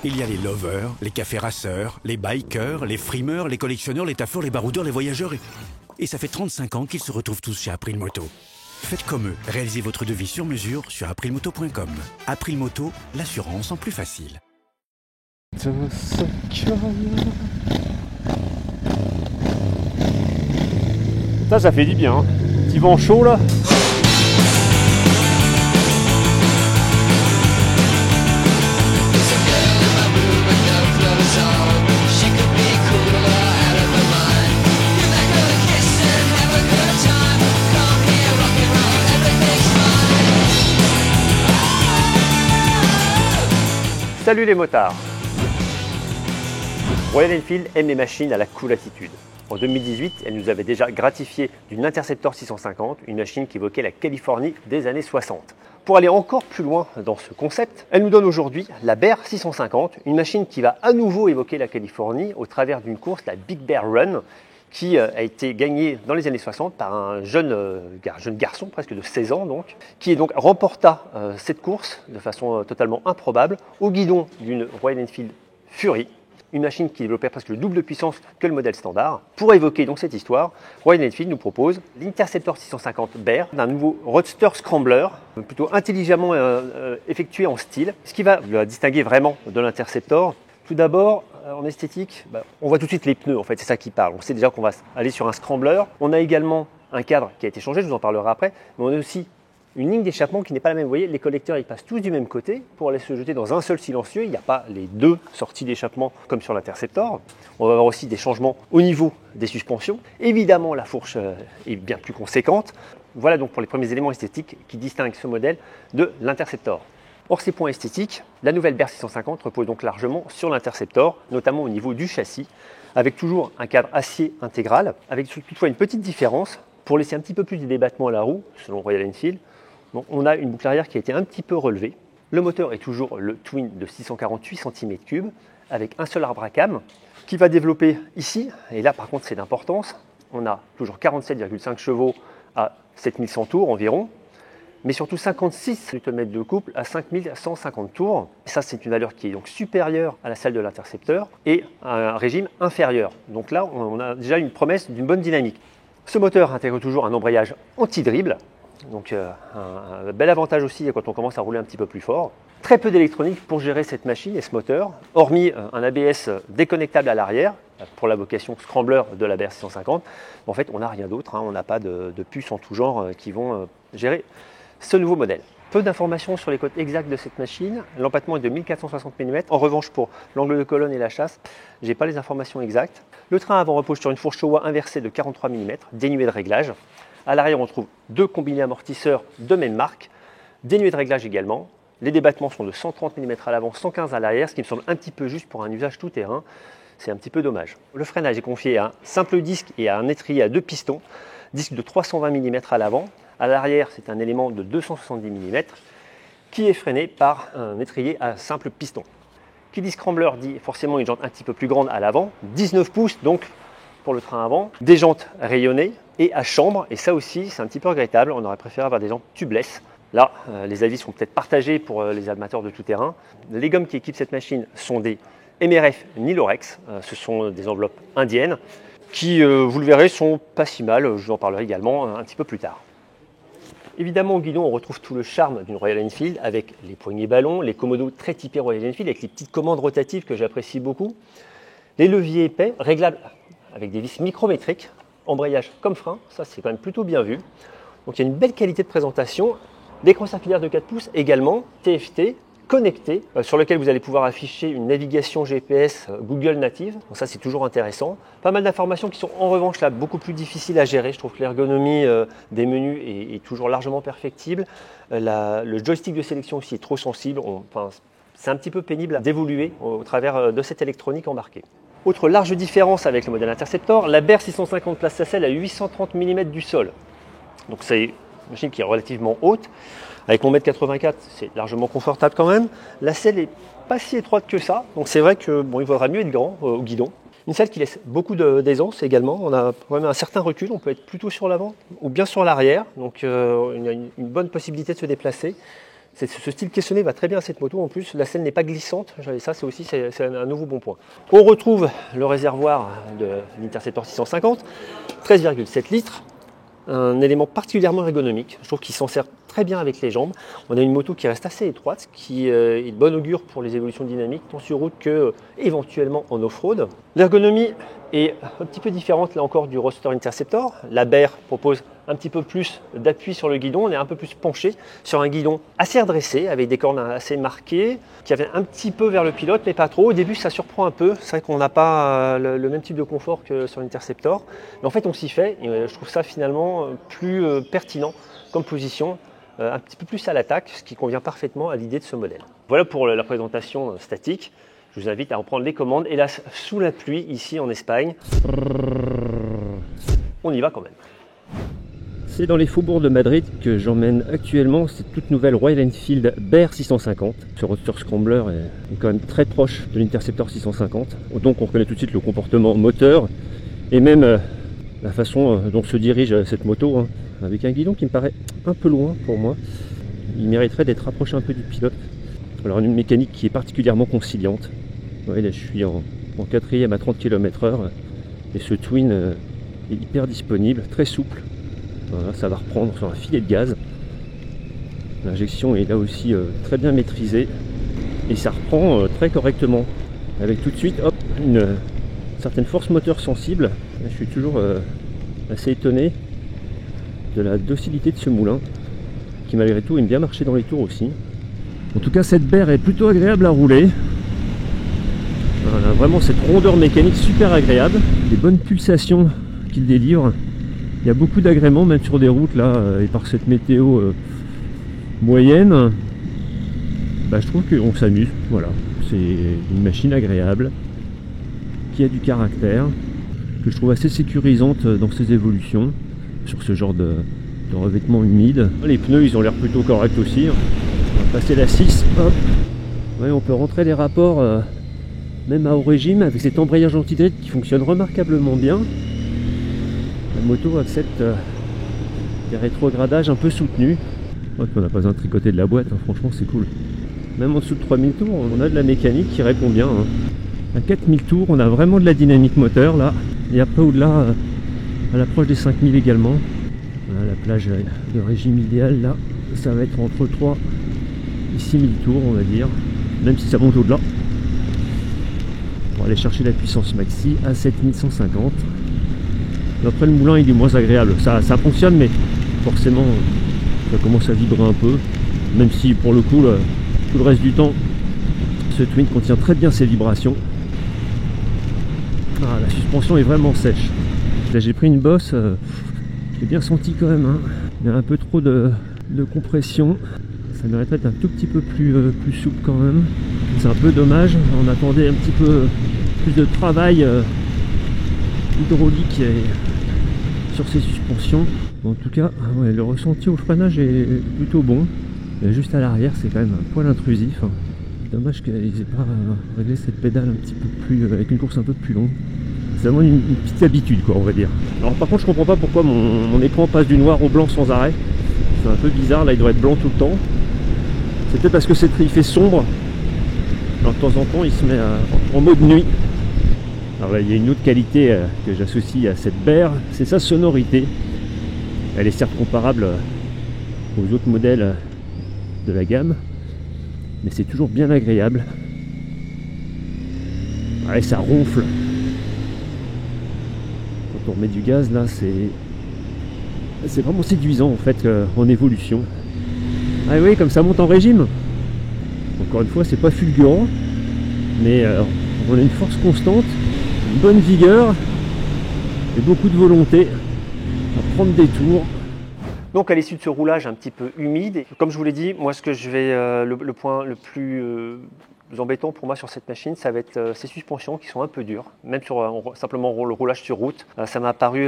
Il y a les lovers, les cafés rasseurs, les bikers, les frimeurs, les collectionneurs, les taffeurs, les baroudeurs, les voyageurs et ça fait 35 ans qu'ils se retrouvent tous chez April Moto. Faites comme eux, réalisez votre devis sur mesure sur aprilmoto.com. April Moto, l'assurance en plus facile. Ça fait du bien, hein. Petit vent chaud là. Salut les motards! Royal Enfield aime les machines à la cool attitude. En 2018, elle nous avait déjà gratifié d'une Interceptor 650, une machine qui évoquait la Californie des années 60. Pour aller encore plus loin dans ce concept, elle nous donne aujourd'hui la Bear 650, une machine qui va à nouveau évoquer la Californie au travers d'une course, la Big Bear Run, qui a été gagnée dans les années 60 par un jeune garçon, presque de 16 ans donc, qui donc remporta cette course de façon totalement improbable au guidon d'une Royal Enfield Fury, une machine qui développait presque le double de puissance que le modèle standard. Pour évoquer donc cette histoire, Royal Enfield nous propose l'Interceptor 650 Bear, d'un nouveau roadster scrambler, plutôt intelligemment effectué en style, ce qui va la distinguer vraiment de l'Interceptor. Tout d'abord, en esthétique, on voit tout de suite les pneus, en fait, c'est ça qui parle. On sait déjà qu'on va aller sur un scrambler. On a également un cadre qui a été changé, je vous en parlerai après, mais on a aussi une ligne d'échappement qui n'est pas la même. Vous voyez, les collecteurs, ils passent tous du même côté pour aller se jeter dans un seul silencieux. Il n'y a pas les deux sorties d'échappement comme sur l'Interceptor. On va avoir aussi des changements au niveau des suspensions. Évidemment, la fourche est bien plus conséquente. Voilà donc pour les premiers éléments esthétiques qui distinguent ce modèle de l'Interceptor. Hors ces points esthétiques, la nouvelle Bear 650 repose donc largement sur l'Interceptor, notamment au niveau du châssis, avec toujours un cadre acier intégral, avec toutefois une petite différence pour laisser un petit peu plus de débattement à la roue, selon Royal Enfield. Donc, on a une boucle arrière qui a été un petit peu relevée. Le moteur est toujours le Twin de 648 cm3 avec un seul arbre à cam qui va développer ici, et là par contre c'est d'importance, on a toujours 47,5 chevaux à 7100 tours environ, mais surtout 56 Nm de couple à 5150 tours. Et ça, c'est une valeur qui est donc supérieure à la celle de l'Interceptor et à un régime inférieur. Donc là, on a déjà une promesse d'une bonne dynamique. Ce moteur intègre toujours un embrayage anti-dribble, donc un bel avantage aussi quand on commence à rouler un petit peu plus fort. Très peu d'électronique pour gérer cette machine et ce moteur, hormis un ABS déconnectable à l'arrière, pour la vocation scrambler de la Bear 650. En fait, on n'a rien d'autre, on n'a pas de puces en tout genre qui vont gérer ce nouveau modèle. Peu d'informations sur les codes exacts de cette machine. L'empattement est de 1460 mm. En revanche, pour l'angle de colonne et la chasse, je n'ai pas les informations exactes. Le train avant repose sur une fourche Showa inversée de 43 mm, dénuée de réglage. À l'arrière, on trouve deux combinés amortisseurs de même marque, dénués de réglage également. Les débattements sont de 130 mm à l'avant, 115 à l'arrière, ce qui me semble un petit peu juste pour un usage tout-terrain. C'est un petit peu dommage. Le freinage est confié à un simple disque et à un étrier à deux pistons, disque de 320 mm à l'avant. À l'arrière, c'est un élément de 270 mm qui est freiné par un étrier à simple piston. Qui dit scrambler dit forcément une jante un petit peu plus grande à l'avant, 19 pouces donc pour le train avant, des jantes rayonnées et à chambre, et ça aussi c'est un petit peu regrettable, on aurait préféré avoir des jantes tubeless. Là, les avis sont peut-être partagés pour les amateurs de tout-terrain. Les gommes qui équipent cette machine sont des MRF Nilorex, ce sont des enveloppes indiennes qui, vous le verrez, sont pas si mal, je vous en parlerai également un petit peu plus tard. Évidemment, au guidon, on retrouve tout le charme d'une Royal Enfield avec les poignées ballons, les commodos très typés Royal Enfield avec les petites commandes rotatives que j'apprécie beaucoup, les leviers épais, réglables avec des vis micrométriques, embrayage comme frein, ça c'est quand même plutôt bien vu. Donc il y a une belle qualité de présentation, l'écran circulaire de 4 pouces également, TFT, connecté, sur lequel vous allez pouvoir afficher une navigation GPS Google native. Donc ça c'est toujours intéressant. Pas mal d'informations qui sont en revanche là beaucoup plus difficiles à gérer. Je trouve que l'ergonomie des menus est toujours largement perfectible. Le joystick de sélection aussi est trop sensible. C'est un petit peu pénible d'évoluer au travers de cette électronique embarquée. Autre large différence avec le modèle Interceptor, la Bear 650 place sa selle à 830 mm du sol. Donc c'est une machine qui est relativement haute. Avec mon 1m84, c'est largement confortable quand même. La selle n'est pas si étroite que ça, donc c'est vrai que il vaudra mieux être grand au guidon. Une selle qui laisse beaucoup d'aisance également. On a quand même un certain recul, on peut être plutôt sur l'avant ou bien sur l'arrière, donc il y a une bonne possibilité de se déplacer. Ce style caissonné va très bien à cette moto. En plus, la selle n'est pas glissante. Ça, c'est un nouveau bon point. On retrouve le réservoir de l'Interceptor 650, 13,7 litres. Un élément particulièrement ergonomique. Je trouve qu'il s'en sert très bien avec les jambes. On a une moto qui reste assez étroite, qui est de bonne augure pour les évolutions dynamiques, tant sur route que éventuellement en off-road. L'ergonomie est un petit peu différente là encore du Roadster Interceptor. La Bear propose un petit peu plus d'appui sur le guidon. On est un peu plus penché sur un guidon assez redressé, avec des cornes assez marquées, qui avaient un petit peu vers le pilote, mais pas trop. Au début, ça surprend un peu. C'est vrai qu'on n'a pas le même type de confort que sur l'Interceptor. Mais en fait, on s'y fait. Et je trouve ça finalement plus pertinent comme position, un petit peu plus à l'attaque, ce qui convient parfaitement à l'idée de ce modèle. Voilà pour la présentation statique. Je vous invite à reprendre les commandes. Et là, sous la pluie, ici en Espagne, on y va quand même. C'est dans les faubourgs de Madrid que j'emmène actuellement cette toute nouvelle Royal Enfield Bear 650. Ce Roadster Scrambler est quand même très proche de l'Interceptor 650. Donc on reconnaît tout de suite le comportement moteur et même la façon dont se dirige cette moto, hein, avec un guidon qui me paraît un peu loin pour moi. Il mériterait d'être rapproché un peu du pilote. Alors une mécanique qui est particulièrement conciliante. Ouais, là je suis en 4ème à 30 km/h et ce twin est hyper disponible, très souple. Voilà, ça va reprendre sur un filet de gaz. L'injection est là aussi très bien maîtrisée et ça reprend très correctement avec tout de suite une certaine force moteur sensible. Là, je suis toujours assez étonné de la docilité de ce moulin qui malgré tout aime bien marcher dans les tours aussi. En tout cas cette Bear est plutôt agréable à rouler. Voilà, vraiment cette rondeur mécanique super agréable, des bonnes pulsations qu'il délivre. Il y a beaucoup d'agréments même sur des routes là, et par cette météo moyenne, je trouve qu'on s'amuse. Voilà, c'est une machine agréable qui a du caractère, que je trouve assez sécurisante dans ses évolutions sur ce genre de revêtement humide. Les pneus ils ont l'air plutôt corrects aussi. On va passer la 6, hop. Ouais, on peut rentrer les rapports même à haut régime avec cet embrayage anti-drift qui fonctionne remarquablement bien. La moto accepte des rétrogradages un peu soutenus. Ouais, on n'a pas besoin de tricoter de la boîte, hein, franchement c'est cool. Même en dessous de 3000 tours, on a de la mécanique qui répond bien. Hein. À 4000 tours, on a vraiment de la dynamique moteur là. Et après au-delà, à l'approche des 5000 également. Voilà, la plage de régime idéal là, ça va être entre 3 et 6000 tours on va dire. Même si ça monte au-delà. On va aller chercher la puissance maxi à 7150. Après le moulin il est moins agréable, ça fonctionne mais forcément ça commence à vibrer un peu, même si pour le coup tout le reste du temps ce twin contient très bien ses vibrations. La suspension est vraiment sèche. Là j'ai pris une bosse, j'ai bien senti quand même, hein. Il y a un peu trop de compression, ça mériterait d'être un tout petit peu plus souple quand même. C'est un peu dommage, on attendait un petit peu plus de travail hydraulique sur ces suspensions. En tout cas, ouais, le ressenti au freinage est plutôt bon. Et juste à l'arrière, c'est quand même un poil intrusif. Dommage qu'ils aient pas réglé cette pédale un petit peu plus, avec une course un peu plus longue. C'est vraiment une petite habitude, quoi, on va dire. Alors par contre, je comprends pas pourquoi mon écran passe du noir au blanc sans arrêt. C'est un peu bizarre, là il doit être blanc tout le temps. C'est peut-être parce que il fait sombre. Alors de temps en temps, il se met en mode nuit. Alors là, il y a une autre qualité que j'associe à cette Bear, c'est sa sonorité. Elle est certes comparable aux autres modèles de la gamme, mais c'est toujours bien agréable. Ouais, ça ronfle. Quand on remet du gaz, là, c'est vraiment séduisant en fait en évolution. Ah oui, comme ça monte en régime. Encore une fois, c'est pas fulgurant, mais on a une force constante. Une bonne vigueur et beaucoup de volonté à prendre des tours. Donc à l'issue de ce roulage un petit peu humide, comme je vous l'ai dit, moi ce que je vais le point le plus embêtant pour moi sur cette machine, ça va être ces suspensions qui sont un peu dures, même sur simplement le roulage sur route. Ça m'a paru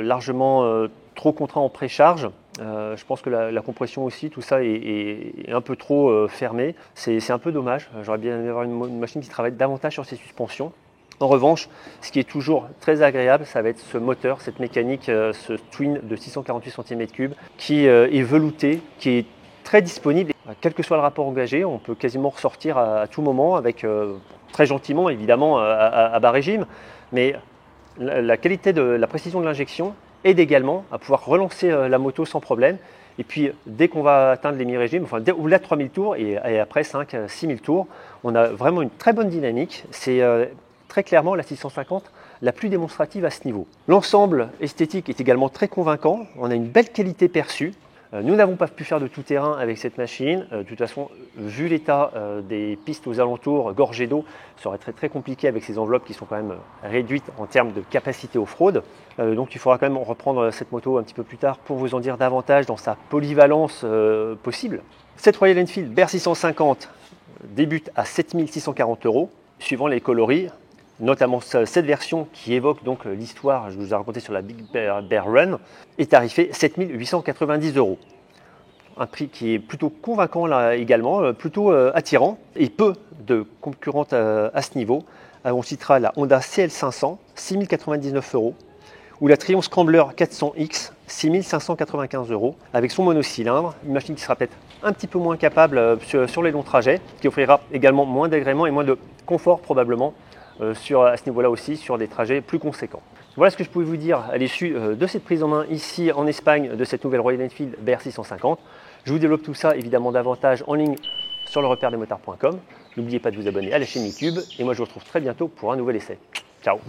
largement trop contraint en précharge. Je pense que la compression aussi, tout ça est un peu trop fermé. C'est un peu dommage. J'aurais bien aimé avoir une machine qui travaille davantage sur ces suspensions. En revanche, ce qui est toujours très agréable, ça va être ce moteur, cette mécanique, ce twin de 648 cm3 qui est velouté, qui est très disponible. Quel que soit le rapport engagé, on peut quasiment ressortir à tout moment avec, très gentiment évidemment, à bas régime, mais la qualité de la précision de l'injection aide également à pouvoir relancer la moto sans problème. Et puis dès qu'on va atteindre les mi-régimes, enfin au-delà de 3000 tours et après 5-6000 tours, on a vraiment une très bonne dynamique. C'est très clairement la 650 la plus démonstrative à ce niveau. L'ensemble esthétique est également très convaincant, on a une belle qualité perçue. Nous n'avons pas pu faire de tout terrain avec cette machine. De toute façon, vu l'état des pistes aux alentours gorgées d'eau, ça aurait été très compliqué avec ces enveloppes qui sont quand même réduites en termes de capacité off-road. Donc il faudra quand même reprendre cette moto un petit peu plus tard pour vous en dire davantage dans sa polyvalence possible. Cette Royal Enfield BR 650 débute à 7 640 €, suivant les coloris. Notamment cette version qui évoque donc l'histoire, je vous ai raconté sur la Big Bear Run, est tarifée 7 890 €. Un prix qui est plutôt convaincant là également, plutôt attirant, et peu de concurrentes à ce niveau. On citera la Honda CL500, 6 099 €, ou la Triumph Scrambler 400X, 6 595 €, avec son monocylindre, une machine qui sera peut-être un petit peu moins capable sur les longs trajets, qui offrira également moins d'agréments et moins de confort probablement, à ce niveau-là aussi, sur des trajets plus conséquents. Voilà ce que je pouvais vous dire à l'issue de cette prise en main ici en Espagne de cette nouvelle Royal Enfield BR 650. Je vous développe tout ça évidemment davantage en ligne sur lerepaire-des-motards.com. N'oubliez pas de vous abonner à la chaîne YouTube et moi je vous retrouve très bientôt pour un nouvel essai. Ciao!